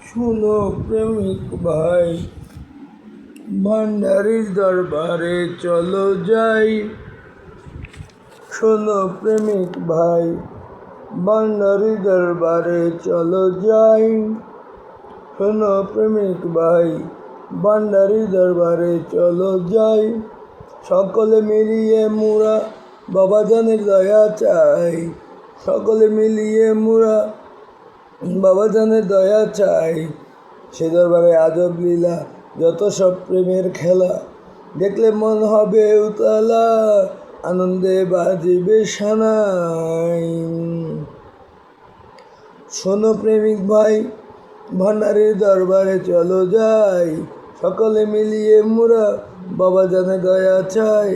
শোনো প্রেমিক ভাই, ভান্ডারির দরবারে চলো যাই। শোনো প্রেমিক ভাই, ভান্ডারির দরবারে চলো যাই। শোনো প্রেমিক ভাই, ভান্ডারির দরবারে চলো যাই। সকলে মিলিয়ে মোরা বাবাজানের দয়া চাই। সকলে মিলিয়ে মোরা বাবাজানের দয়া চাই। সে দরবারে আজব লীলা, যত সব প্রেমের খেলা, দেখলে মন হবে উতলা, আনন্দে বাজিবে সানাই। শোনো প্রেমিক ভাই, ভান্ডারির দরবারে চলো যাই। সকলে মিলিয়ে মোরা বাবাজানের দয়া চাই।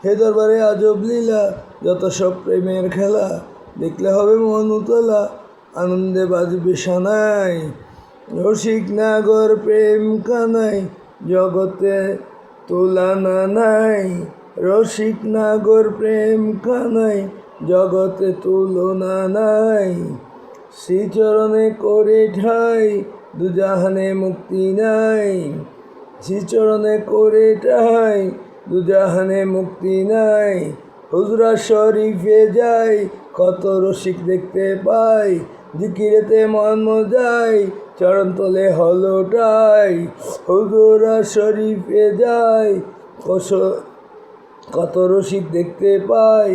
সে দরবারে আজব লীলা, যত সব প্রেমের খেলা, দেখলে হবে মন উতলা, আনন্দে বাজবে সানাই। রসিক নাগর প্রেম কানাই, জগতে তুলনা নাই। রসিক নাগর প্রেম কানাই, জগতে তুলনা নাই। শ্রীচরণে করে ঠাই, দুজাহানে মুক্তি নাই। শ্রীচরণে করে ঠাই, দুজাহানে মুক্তি নাই। হুজরা শরীফে যাই, কত রসিক দেখতে পাই। জিকিরেতে মন মজাই, চরণ তলে হলোটাই। হুজরা শরীফে যাই, কত রসিক দেখতে পাই।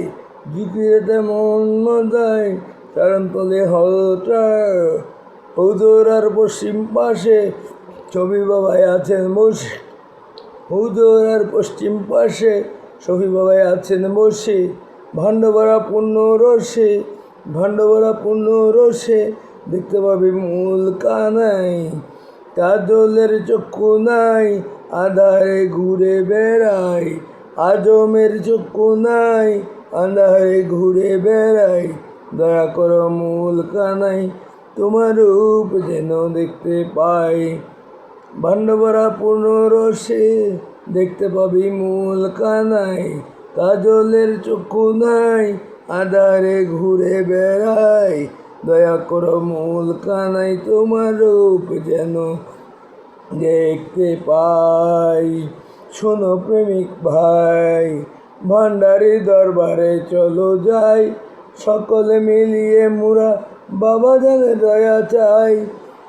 জিকিরেতে মন মজাই, চরণ তলে হলোটাই। হুজরার পশ্চিম পাশে ছবি বাবাই আছেন বসে। হুজরার পশ্চিম পাশে শফি বাবাই আছেন বসে। ভাণ্ডভরা পূর্ণ রসে, ভাণ্ডভরা পূর্ণ রসে, দেখতে পাবি মূল কানাই। কাজলের চক্ষু নাই, আধারে ঘুরে বেড়াই। আজমের চক্ষু নাই, আধারে ঘুরে বেড়াই। দয়া করো মূল কানাই, তোমার রূপ যেন দেখতে পাই। ভাণ্ডভরা পূর্ণ রসে, দেখতে পাবি মূল কানাই। কাজলের চক্ষু নাই, আধারে ঘুরে বেড়াই। দয়া করো মূল কানাই, তোমার রূপ যেন দেখতে পাই। শোনো প্রেমিক ভাই, ভান্ডারির দরবারে চলো যাই। সকলে মিলিয়ে মোরা বাবাজানের দয়া চাই।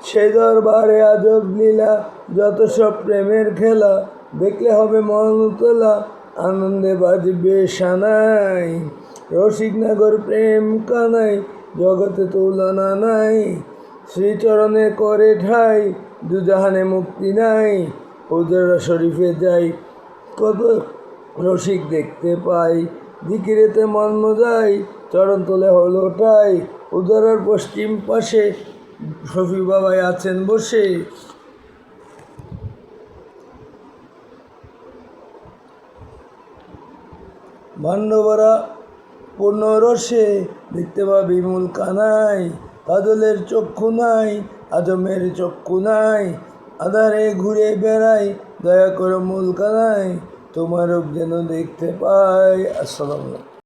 সে দরবারে আজব লীলা, যত সব প্রেমের খেলা, দেখলে হবে মন উতলা, আনন্দে বাজবে সানাই। রসিক নাগর প্রেম কানাই, জগতে তুলনা নাই। শ্রীচরণে করে ঠাই, দুজাহানে মুক্তি নাই। হুজরা শরীফে যাই, কত রসিক দেখতে পাই। জিকিরেতে মন মজাই, চরণ তোলে হলোটাই। হুজরার পশ্চিম পাশে শফি বাবাই আছেন বসে। ভাণ্ডভরা পূর্ণ রসে, দেখতে পাবি মূল কানাই। কাজলের চক্ষু নাই, আজমের চক্ষু নাই। আধারে ঘুরে বেড়াই, দয়া করো মূল কানাই, তোমার রূপ যেন দেখতে পাই। আসসালামু আলাইকুম।